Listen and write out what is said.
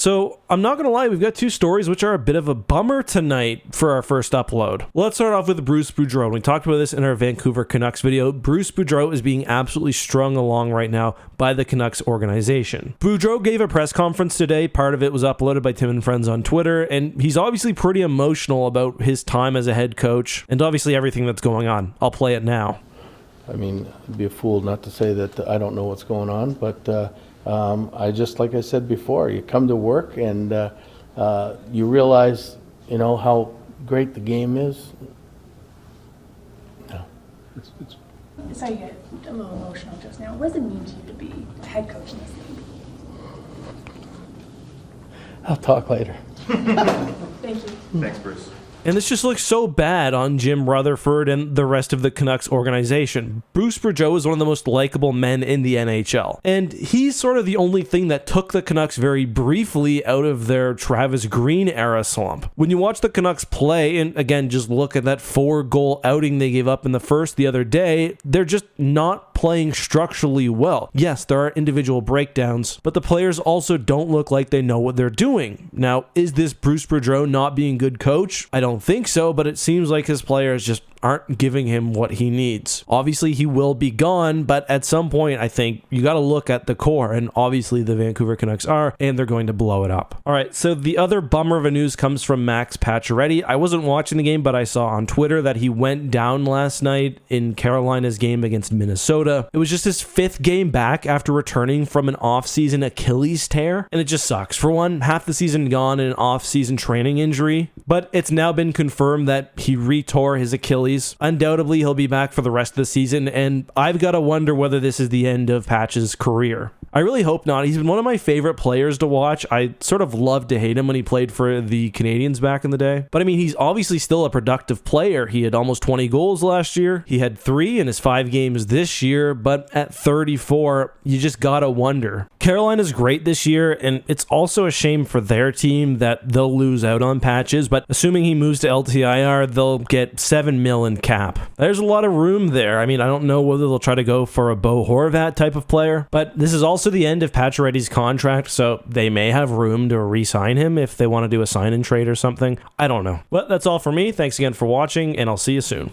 So I'm not going to lie, we've got two stories which are a bit of a bummer tonight for our first upload. Let's start off with Bruce Boudreau. We talked about this in our Vancouver Canucks video. Bruce Boudreau is being absolutely strung along right now by the Canucks organization. Boudreau gave a press conference today. Part of it was uploaded by Tim and Friends on Twitter, and he's obviously pretty emotional about his time as a head coach and obviously everything that's going on. I'll play it now. I mean, I'd be a fool not to say that I don't know what's going on, but I just, like I said before, you come to work and you realize, you know, how great the game is. No, it's I saw you get a little emotional just now. What does it mean to you to be a head coach in this league? I'll talk later. Thank you. Thanks, Bruce. And this just looks so bad on Jim Rutherford and the rest of the Canucks organization. Bruce Boudreau is one of the most likable men in the NHL. And he's sort of the only thing that took the Canucks very briefly out of their Travis Green era slump. When you watch the Canucks play, and again, just look at that 4-goal outing they gave up in the first the other day, they're just not playing structurally well. Yes, there are individual breakdowns, but the players also don't look like they know what they're doing. Now, is this Bruce Boudreau not being a good coach? I don't think so, but it seems like his players just aren't giving him what he needs. Obviously, he will be gone, but at some point, I think you got to look at the core, and obviously the Vancouver Canucks are, and they're going to blow it up. All right, so the other bummer of a news comes from Max Pacioretty. I wasn't watching the game, but I saw on Twitter that he went down last night in Carolina's game against Minnesota. It was just his 5th game back after returning from an off-season Achilles tear, and it just sucks. For one, half the season gone in an off-season training injury, but it's now been confirmed that he re-tore his Achilles. Undoubtedly, he'll be back for the rest of the season, and I've got to wonder whether this is the end of Patch's career. I really hope not. He's been one of my favorite players to watch. I sort of loved to hate him when he played for the Canadiens back in the day. But I mean, he's obviously still a productive player. He had almost 20 goals last year. He had 3 in his 5 games this year, but at 34, you just gotta wonder. Carolina's great this year, and it's also a shame for their team that they'll lose out on Patches, but assuming he moves to LTIR, they'll get $7 million in cap. There's a lot of room there. I mean, I don't know whether they'll try to go for a Bo Horvat type of player, but this is also the end of Pacioretty's contract, so they may have room to re-sign him if they want to do a sign-and-trade or something. I don't know. But that's all for me. Thanks again for watching, and I'll see you soon.